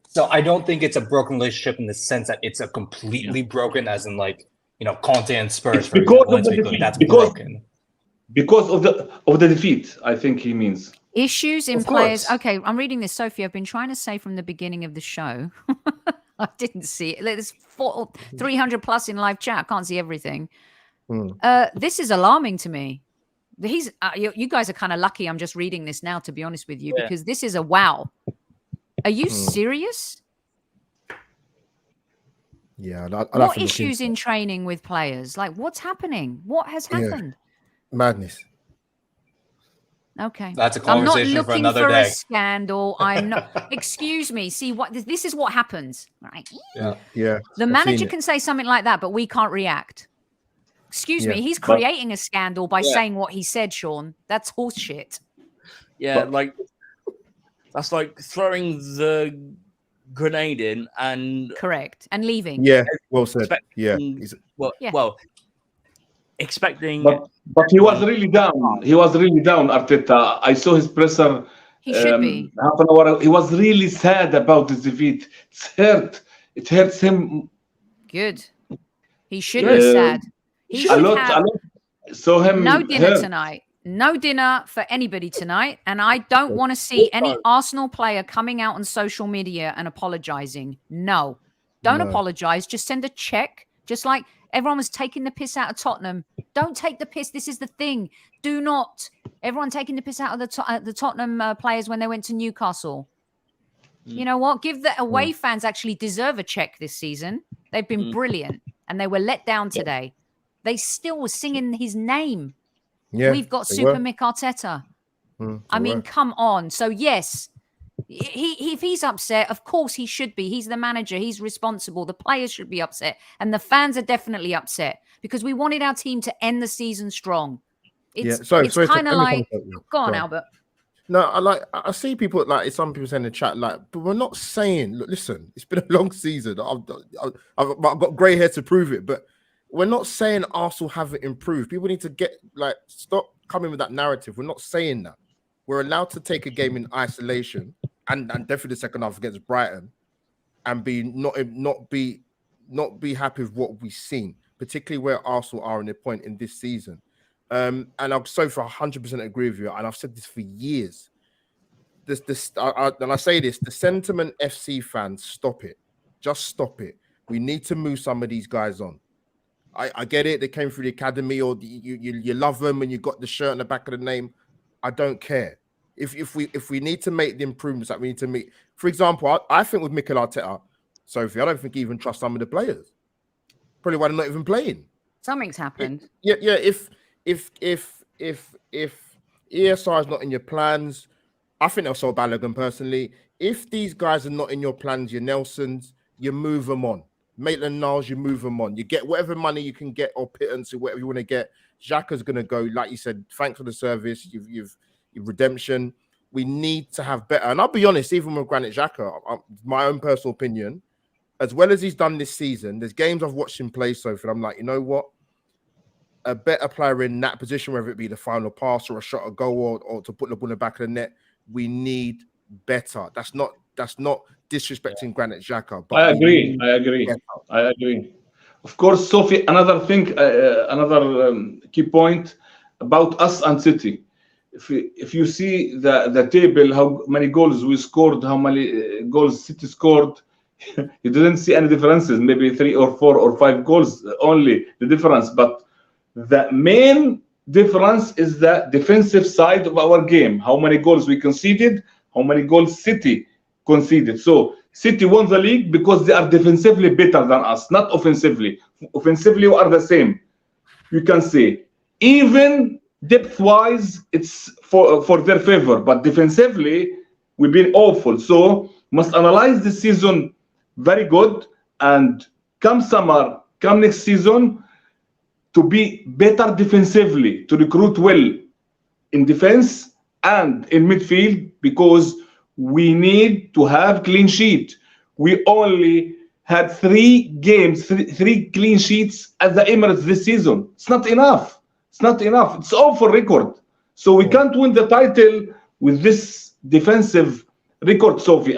So I don't think it's a broken relationship in the sense that it's a completely broken, as in like, Conte and Spurs, for example. Let's be clear, that's broken. Because of the defeat, I think he means. Issues in players. Okay, I'm reading this, Sophie. I've been trying to say from the beginning of the show. I didn't see it. There's 300 plus in live chat. I can't see everything. This is alarming to me. You guys are kind of lucky. I'm just reading this now, to be honest with you, because this is a wow. Are you serious? Yeah. What issues in training with players? Like, what's happening? What has happened? Madness. Okay. That's a conversation for another day. I'm not looking for a scandal. I'm not. Excuse me. See what this is what happens, right? Yeah. The manager can say something like that, but we can't react. Excuse me. He's creating a scandal by saying what he said, Sean. That's horseshit. Yeah, that's like throwing the grenade in and correct and leaving. Yeah, well said. Well, expecting. But he was really down. He was really down, Arteta. I saw his presser. He should be. Half an hour. He was really sad about this defeat. It hurts him. Good. He should be sad. He should have saw him. No dinner tonight. No dinner for anybody tonight. And I don't want to see any Arsenal player coming out on social media and apologizing. No. Don't apologize. Just send a check. Just like everyone was taking the piss out of Tottenham. Don't take the piss. This is the thing. Do not. Everyone taking the piss out of the Tottenham players when they went to Newcastle. You know what? Give the away fans actually deserve a check this season. They've been brilliant. And they were let down today. They still were singing his name. Yeah, we've got Super Mick Arteta. I mean, come on. So, yes, if he's upset, of course he should be. He's the manager. He's responsible. The players should be upset. And the fans are definitely upset because we wanted our team to end the season strong. It's kind of like, go on, Albert. No, I see people some people say in the chat, but we're not saying, look, listen, it's been a long season. I've got grey hair to prove it, but we're not saying Arsenal haven't improved. People need to stop coming with that narrative. We're not saying that. We're allowed to take a game in isolation and definitely the second half against Brighton and not be happy with what we've seen, particularly where Arsenal are in the point in this season. And I'm so for 100% agree with you, and I've said this for years. And I say this: the sentiment FC fans, stop it. Just stop it. We need to move some of these guys on. I get it. They came through the academy, or you love them, and you got the shirt on the back of the name. I don't care. If we need to make the improvements that we need to make, for example, I think with Mikel Arteta, Sophie, I don't think he even trusts some of the players. Probably why they're not even playing. Something's happened. Yeah. If ESR is not in your plans, I think they'll sell Balogun personally. If these guys are not in your plans, your Nelsons, you move them on. Maitland-Niles, you move them on. You get whatever money you can get or pittance or whatever you want to get. Xhaka's going to go, like you said, thanks for the service. You've redemption. We need to have better. And I'll be honest, even with Granit Xhaka, my own personal opinion, as well as he's done this season, there's games I've watched him play so far. I'm like, you know what? A better player in that position, whether it be the final pass or a shot, a goal, or to put the ball in the back of the net, we need better. That's not disrespecting Granit Xhaka. But I agree. Of course, Sophie, another thing, another key point about us and City. If you see the table, how many goals we scored, how many goals City scored, you didn't see any differences. Maybe 3 or 4 or 5 goals only the difference. But the main difference is the defensive side of our game. How many goals we conceded, how many goals City conceded. So City won the league because they are defensively better than us, not offensively. Offensively, we are the same. You can say even depth-wise, it's for their favor, but defensively, we've been awful. So must analyze this season very good, and come summer, come next season, to be better defensively, to recruit well in defense and in midfield, because we need to have clean sheet. We only had 3 games, three clean sheets at the Emirates this season. It's not enough. It's not enough. It's all for record. So we can't win the title with this defensive record, Sophie.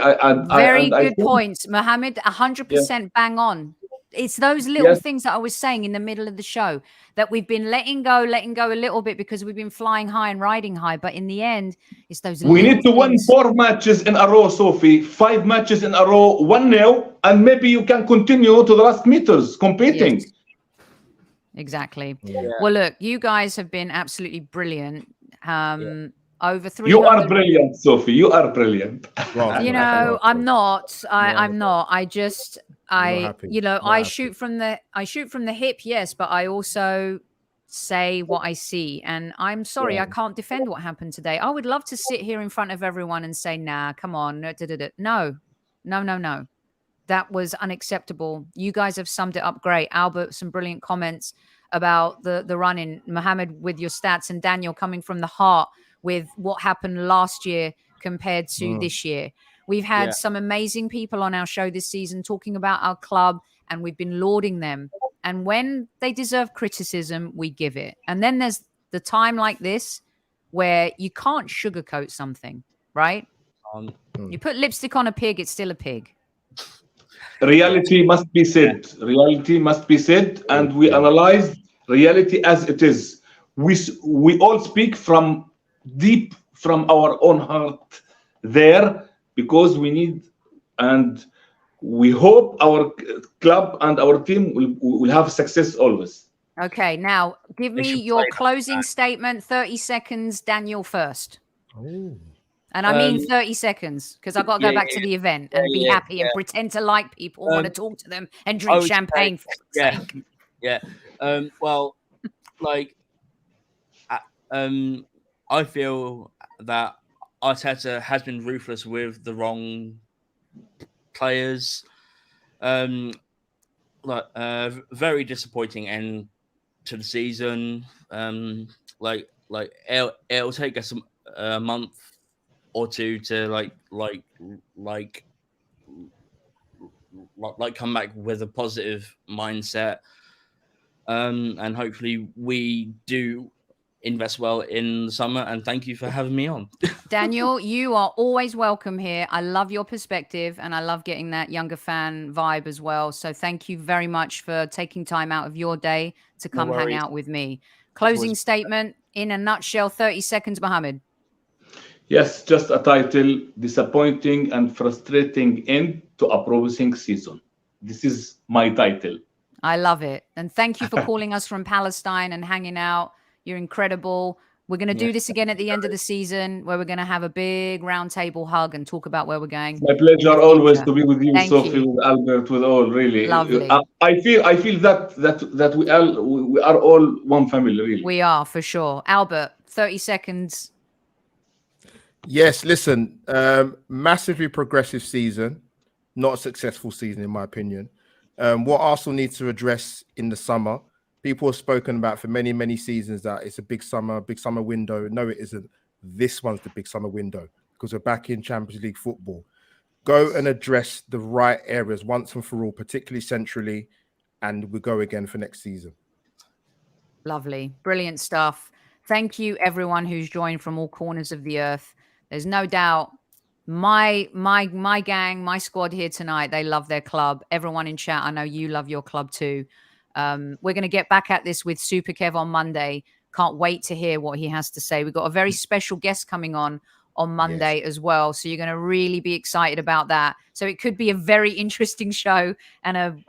Very good points, Mohammed. 100% bang on. It's those little things that I was saying in the middle of the show that we've been letting go a little bit because we've been flying high and riding high. But in the end, it's those we little need to win 4 matches in a row, Sophie. 5 matches in a row, 1-0, and maybe you can continue to the last meters competing. Yes. Exactly. Yeah. Well, look, you guys have been absolutely brilliant. Over 300. You are brilliant, Sophie. You are brilliant. Well, you know, I'm not. I'm not. I shoot from the hip, yes, but I also say what I see. And I'm sorry, I can't defend what happened today. I would love to sit here in front of everyone and say, nah, come on. No. That was unacceptable. You guys have summed it up great. Albert, some brilliant comments about the run-in. Mohammed with your stats, and Daniel coming from the heart with what happened last year compared to this year. We've had some amazing people on our show this season talking about our club, and we've been lauding them. And when they deserve criticism, we give it. And then there's the time like this where you can't sugarcoat something, right? You put lipstick on a pig, it's still a pig. Reality must be said. Reality must be said, and we analyze reality as it is. We all speak from deep from our own heart there, because we need and we hope our club and our team will have success always. Okay, now give me your closing statement. 30 seconds, Daniel first. Oh. And I mean 30 seconds, because I've got to go back to the event and be happy and pretend to like people, want to talk to them and drink champagne. Well, like, I feel that Arteta has been ruthless with the wrong players. Very disappointing end to the season. It'll take us a month or two to come back with a positive mindset, and hopefully we do invest well in the summer. And thank you for having me on. Daniel, you are always welcome here. I love your perspective, and I love getting that younger fan vibe as well. So thank you very much for taking time out of your day to come hang out with me. Closing statement in a nutshell, 30 seconds, Mohammed. Yes, just a title: disappointing and frustrating end to a promising season. This is my title. I love it. And thank you for calling us from Palestine and hanging out. You're incredible. We're going to do this again at the end of the season, where we're going to have a big round table hug and talk about where we're going. It's my pleasure always to be with you, Sophie, with Albert, with all, really. Lovely. I feel that we are all one family, really. We are, for sure. Albert, 30 seconds. Yes, listen, massively progressive season, not a successful season, in my opinion. What Arsenal needs to address in the summer, people have spoken about for many, many seasons that it's a big summer window. No, it isn't. This one's the big summer window, because we're back in Champions League football. Go and address the right areas once and for all, particularly centrally, and we go again for next season. Lovely. Brilliant stuff. Thank you, everyone who's joined from all corners of the earth. There's no doubt my gang, my squad here tonight, they love their club. Everyone in chat, I know you love your club too. We're going to get back at this with Super Kev on Monday. Can't wait to hear what he has to say. We've got a very special guest coming on Monday as well. So you're going to really be excited about that. So it could be a very interesting show and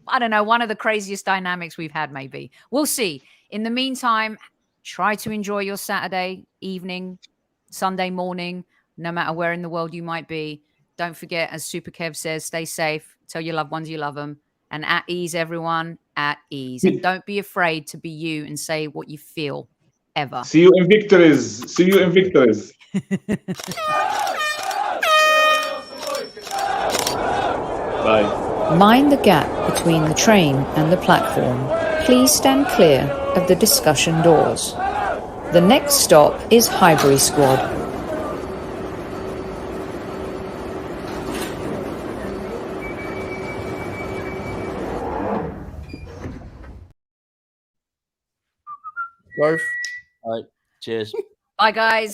one of the craziest dynamics we've had, maybe. We'll see. In the meantime, try to enjoy your Saturday evening, Sunday morning, no matter where in the world you might be. Don't forget, as Super Kev says, stay safe. Tell your loved ones you love them. And at ease, everyone, at ease. And don't be afraid to be you and say what you feel, ever. See you in victories. See you in victories. Bye. Mind the gap between the train and the platform. Please stand clear of the discussion doors. The next stop is Highbury Squad. Both. All right. Cheers. Bye, guys.